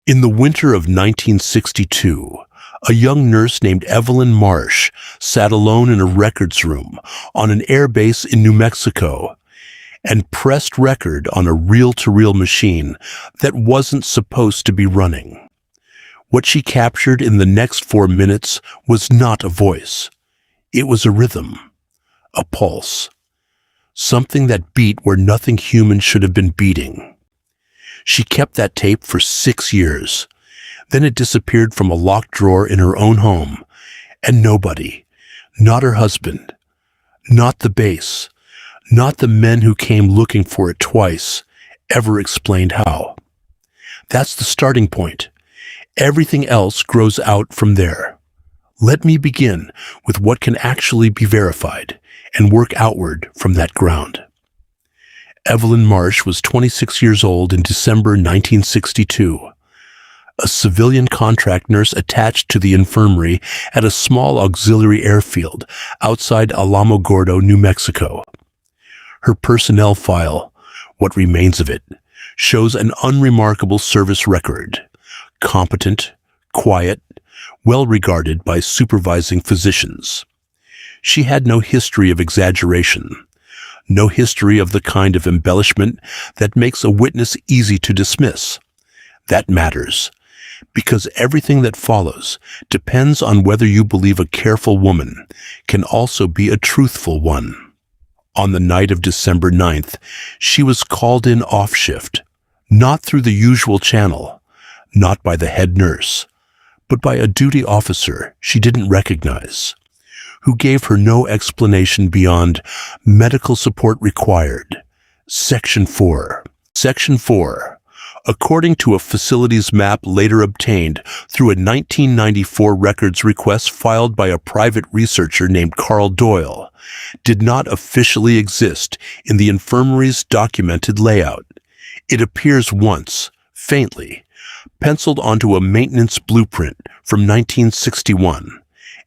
In the winter of 1962, a young nurse named Evelyn Marsh sat alone in a records room on an airbase in New Mexico and pressed record on a reel-to-reel machine that wasn't supposed to be running. What she captured in the next 4 minutes was not a voice. It was a rhythm, a pulse, something that beat where nothing human should have been beating. She kept that tape for 6 years. Then it disappeared from a locked drawer in her own home, and nobody, not her husband, not the base, not the men who came looking for it twice, ever explained how. That's the starting point. Everything else grows out from there. Let me begin with what can actually be verified and work outward from that ground. Evelyn Marsh was 26 years old in December 1962. A civilian contract nurse attached to the infirmary at a small auxiliary airfield outside Alamogordo, New Mexico. Her personnel file, what remains of it, shows an unremarkable service record. Competent, quiet, well regarded by supervising physicians. She had no history of exaggeration, no history of the kind of embellishment that makes a witness easy to dismiss. That matters, because everything that follows depends on whether you believe a careful woman can also be a truthful one. On the night of December 9th, she was called in off shift, not through the usual channel, not by the head nurse, but by a duty officer she didn't recognize, who gave her no explanation beyond medical support required. Section 4. Section 4. According to a facilities map later obtained through a 1994 records request filed by a private researcher named Carl Doyle, did not officially exist in the infirmary's documented layout. It appears once, faintly, penciled onto a maintenance blueprint from 1961,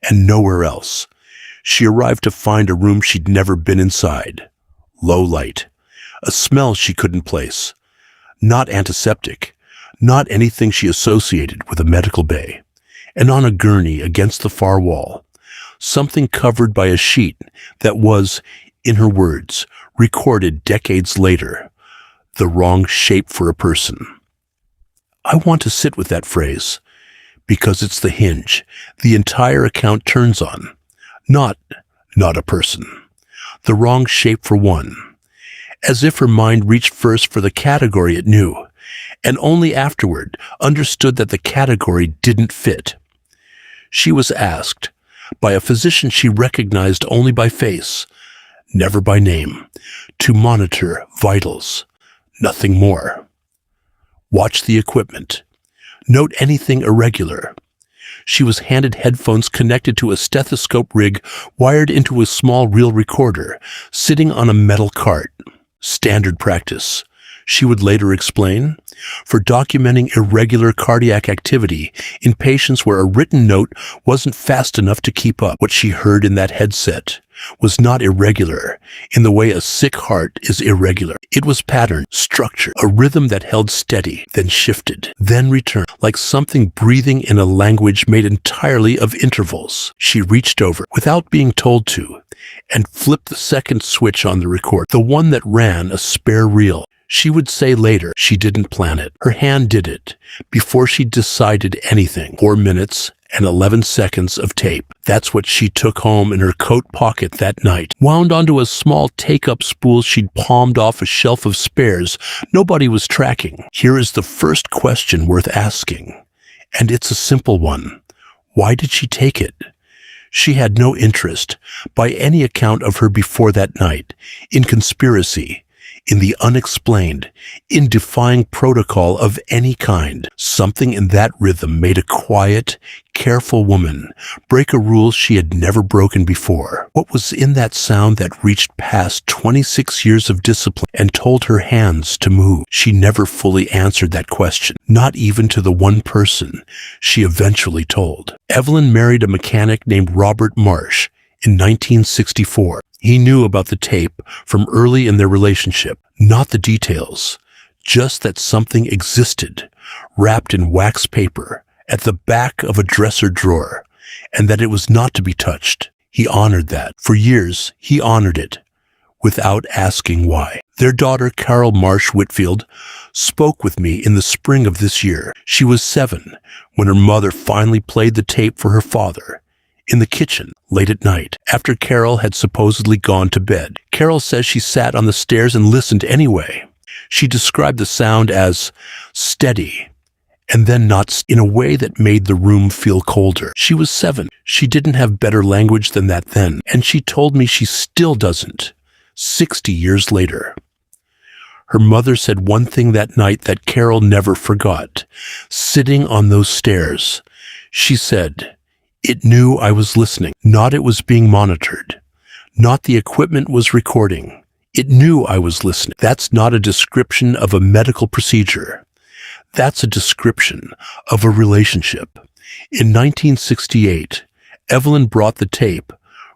and nowhere else. She arrived to find a room she'd never been inside. Low light. A smell she couldn't place. Not antiseptic. Not anything she associated with a medical bay. And on a gurney against the far wall, something covered by a sheet that was, in her words, recorded decades later, the wrong shape for a person. I want to sit with that phrase, because it's the hinge the entire account turns on. Not a person. The wrong shape for one. As if her mind reached first for the category it knew, and only afterward understood that the category didn't fit. She was asked, by a physician she recognized only by face, never by name, to monitor vitals, nothing more. Watch the equipment. Note anything irregular. She was handed headphones connected to a stethoscope rig wired into a small reel recorder, sitting on a metal cart. Standard practice, she would later explain, for documenting irregular cardiac activity in patients where a written note wasn't fast enough to keep up. What she heard in that headset was not irregular in the way a sick heart is irregular. It was pattern, structure, a rhythm that held steady, then shifted, then returned, like something breathing in a language made entirely of intervals. She reached over, without being told to, and flipped the second switch on the record, the one that ran a spare reel. She would say later she didn't plan it. Her hand did it, before she decided anything. 4 minutes and 11 seconds of tape. That's what she took home in her coat pocket that night, wound onto a small take-up spool she'd palmed off a shelf of spares nobody was tracking. Here is the first question worth asking, and it's a simple one. Why did she take it? She had no interest, by any account of her before that night, in conspiracy, in the unexplained, in defying protocol of any kind. Something in that rhythm made a quiet, careful woman break a rule she had never broken before. What was in that sound that reached past 26 years of discipline and told her hands to move? She never fully answered that question, not even to the one person she eventually told. Evelyn married a mechanic named Robert Marsh in 1964. He knew about the tape from early in their relationship, not the details, just that something existed wrapped in wax paper, at the back of a dresser drawer, and that it was not to be touched. He honored that. For years, he honored it, without asking why. Their daughter, Carol Marsh Whitfield, spoke with me in the spring of this year. She was 7 when her mother finally played the tape for her father, in the kitchen, late at night, after Carol had supposedly gone to bed. Carol says she sat on the stairs and listened anyway. She described the sound as steady, and then not in a way that made the room feel colder. She was 7. She didn't have better language than that then, and she told me she still doesn't, 60 years later. Her mother said one thing that night that Carol never forgot. Sitting on those stairs, she said, "It knew I was listening, not it was being monitored, not the equipment was recording. It knew I was listening." That's not a description of a medical procedure. That's a description of a relationship. In 1968, Evelyn brought the tape,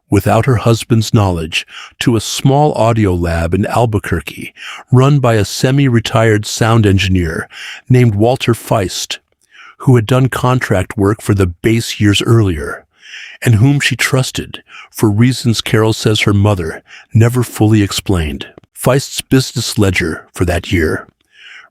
without her husband's knowledge, to a small audio lab in Albuquerque, run by a semi-retired sound engineer named Walter Feist, who had done contract work for the base years earlier, and whom she trusted for reasons Carol says her mother never fully explained. Feist's business ledger for that year,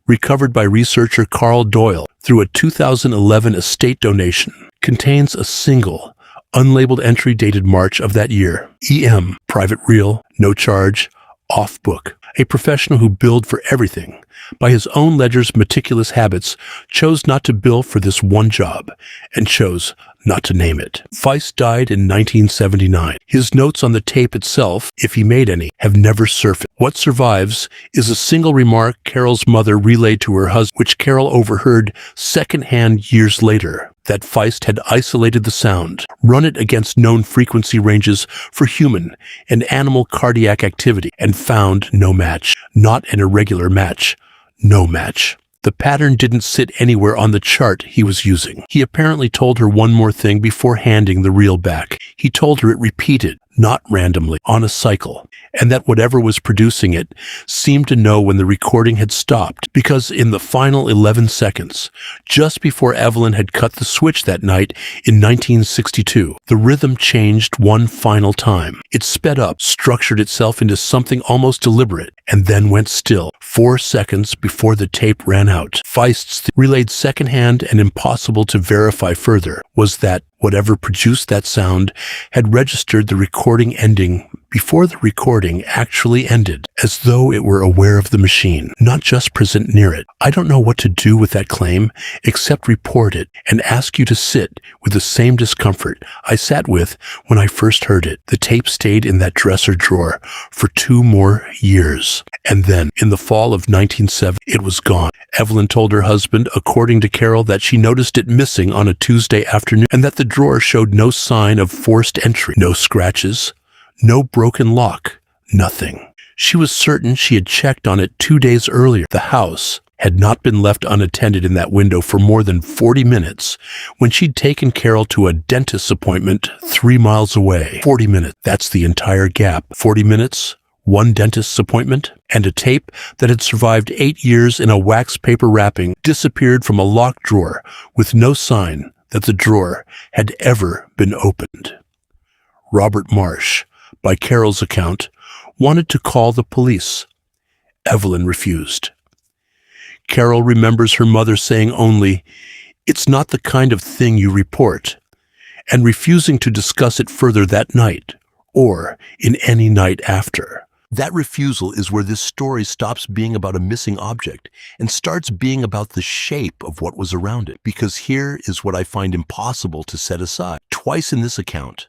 recovered by researcher Carl Doyle through a 2011 estate donation, contains a single, unlabeled entry dated March of that year. EM, private reel, no charge, off book. A professional who billed for everything, by his own ledger's meticulous habits, chose not to bill for this one job, and chose not to name it. Feist died in 1979. His notes on the tape itself, if he made any, have never surfaced. What survives is a single remark Carol's mother relayed to her husband, which Carol overheard secondhand years later, that Feist had isolated the sound, run it against known frequency ranges for human and animal cardiac activity, and found no match. Not an irregular match. No match. The pattern didn't sit anywhere on the chart he was using. He apparently told her one more thing before handing the reel back. He told her it repeated, not randomly, on a cycle, and that whatever was producing it seemed to know when the recording had stopped, because in the final 11 seconds, just before Evelyn had cut the switch that night in 1962, the rhythm changed one final time. It sped up, structured itself into something almost deliberate, and then went still, 4 seconds before the tape ran out. Feist's relayed secondhand and impossible to verify further was that whatever produced that sound had registered the recording ending before the recording actually ended, as though it were aware of the machine, not just present near it. I don't know what to do with that claim, except report it and ask you to sit with the same discomfort I sat with when I first heard it. The tape stayed in that dresser drawer for 2 more years. And then, in the fall of 1970, it was gone. Evelyn told her husband, according to Carol, that she noticed it missing on a Tuesday afternoon, and that the drawer showed no sign of forced entry, no scratches, no broken lock, nothing. She was certain she had checked on it 2 days earlier. The house had not been left unattended in that window for more than 40 minutes when she'd taken Carol to a dentist's appointment 3 miles away. 40 minutes, that's the entire gap. 40 minutes, 1 dentist's appointment, and a tape that had survived 8 years in a wax paper wrapping disappeared from a locked drawer with no sign that the drawer had ever been opened. Robert Marsh, by Carol's account, wanted to call the police. Evelyn refused. Carol remembers her mother saying only, "It's not the kind of thing you report," and refusing to discuss it further that night, or in any night after. That refusal is where this story stops being about a missing object and starts being about the shape of what was around it. Because here is what I find impossible to set aside. Twice in this account,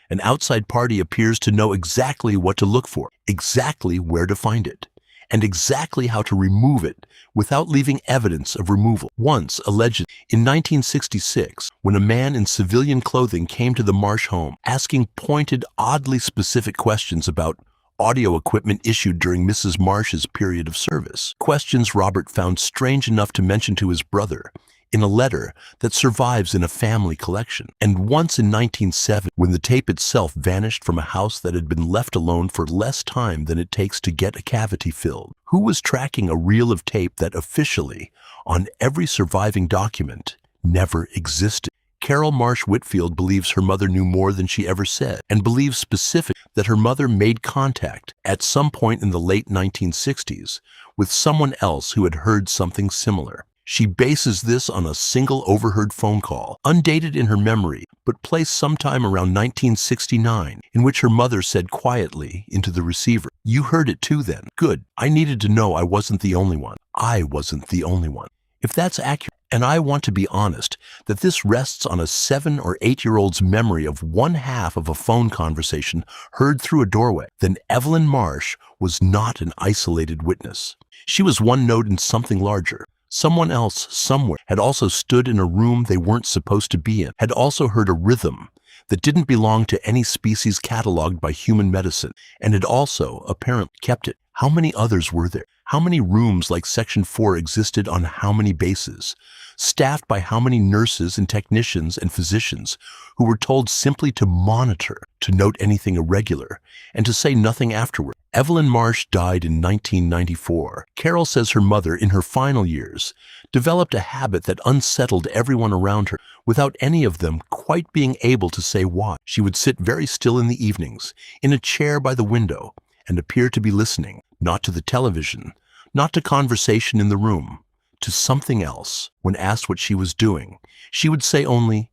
an outside party appears to know exactly what to look for, exactly where to find it, and exactly how to remove it without leaving evidence of removal. Once, allegedly, in 1966, when a man in civilian clothing came to the Marsh home asking pointed, oddly specific questions about audio equipment issued during Mrs. Marsh's period of service. Questions Robert found strange enough to mention to his brother in a letter that survives in a family collection, and once in 1970 when the tape itself vanished from a house that had been left alone for less time than it takes to get a cavity filled. Who was tracking a reel of tape that officially, on every surviving document, never existed? Carol Marsh Whitfield believes her mother knew more than she ever said, and believes specifically that her mother made contact at some point in the late 1960s with someone else who had heard something similar. She bases this on a single overheard phone call, undated in her memory, but placed sometime around 1969, in which her mother said quietly into the receiver, "You heard it too then. Good. I needed to know I wasn't the only one. I wasn't the only one." If that's accurate, and I want to be honest, that this rests on a 7 or 8-year-old's memory of one half of a phone conversation heard through a doorway, then Evelyn Marsh was not an isolated witness. She was one node in something larger. Someone else, somewhere, had also stood in a room they weren't supposed to be in, had also heard a rhythm that didn't belong to any species cataloged by human medicine, and had also, apparently, kept it. How many others were there? How many rooms like Section 4 existed on how many bases? Staffed by how many nurses and technicians and physicians who were told simply to monitor, to note anything irregular, and to say nothing afterward? Evelyn Marsh died in 1994. Carol says her mother, in her final years, developed a habit that unsettled everyone around her without any of them quite being able to say why. She would sit very still in the evenings, in a chair by the window, and appear to be listening, not to the television, not to conversation in the room, to something else. When asked what she was doing, she would say only,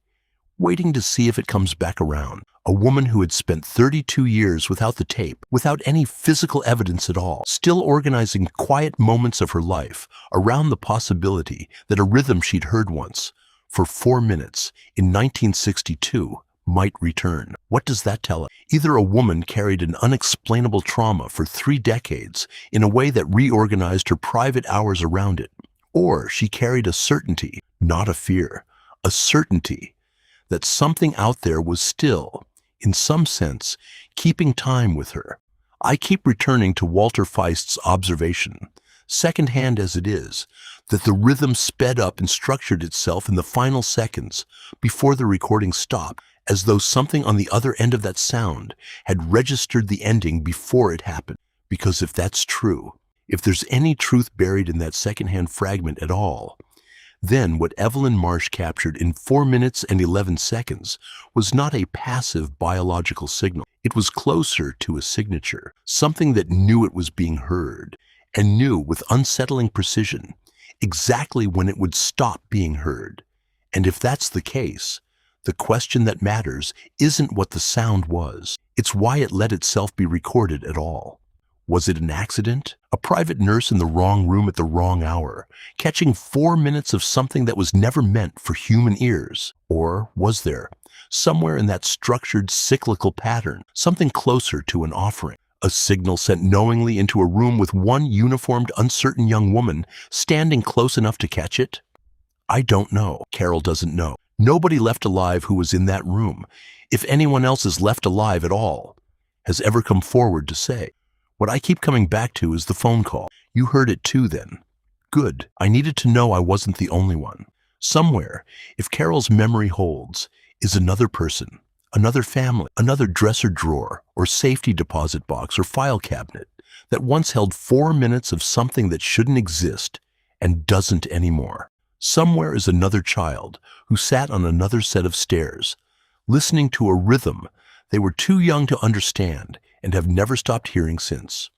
"Waiting to see if it comes back around." A woman who had spent 32 years without the tape, without any physical evidence at all, still organizing quiet moments of her life around the possibility that a rhythm she'd heard once, for 4 minutes, in 1962, might return. What does that tell us? Either a woman carried an unexplainable trauma for 3 decades in a way that reorganized her private hours around it, or she carried a certainty, not a fear, a certainty that something out there was still, in some sense, keeping time with her. I keep returning to Walter Feist's observation, secondhand as it is, that the rhythm sped up and structured itself in the final seconds before the recording stopped, as though something on the other end of that sound had registered the ending before it happened. Because if that's true, if there's any truth buried in that secondhand fragment at all, then what Evelyn Marsh captured in 4 minutes and 11 seconds was not a passive biological signal. It was closer to a signature, something that knew it was being heard, and knew with unsettling precision exactly when it would stop being heard. And if that's the case, the question that matters isn't what the sound was, it's why it let itself be recorded at all. Was it an accident? A private nurse in the wrong room at the wrong hour, catching 4 minutes of something that was never meant for human ears? Or was there, somewhere in that structured cyclical pattern, something closer to an offering? A signal sent knowingly into a room with one uniformed, uncertain young woman standing close enough to catch it? I don't know. Carol doesn't know. Nobody left alive who was in that room, if anyone else is left alive at all, has ever come forward to say. What I keep coming back to is the phone call. "You heard it too then. Good. I needed to know I wasn't the only one." Somewhere, if Carol's memory holds, is another person, another family, another dresser drawer or safety deposit box or file cabinet that once held 4 minutes of something that shouldn't exist and doesn't anymore. Somewhere is another child who sat on another set of stairs, listening to a rhythm they were too young to understand and have never stopped hearing since.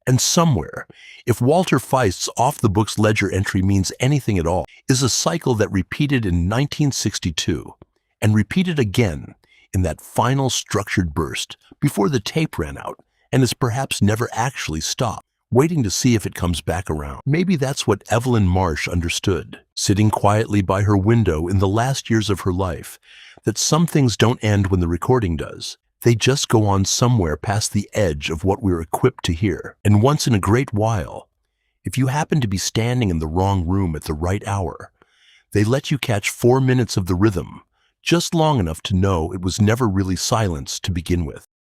And somewhere, if Walter Feist's off-the-books ledger entry means anything at all, is a cycle that repeated in 1962 and repeated again in that final structured burst before the tape ran out and has perhaps never actually stopped, waiting to see if it comes back around. Maybe that's what Evelyn Marsh understood, sitting quietly by her window in the last years of her life, that some things don't end when the recording does. They just go on somewhere past the edge of what we're equipped to hear. And once in a great while, if you happen to be standing in the wrong room at the right hour, they let you catch 4 minutes of the rhythm, just long enough to know it was never really silenced to begin with.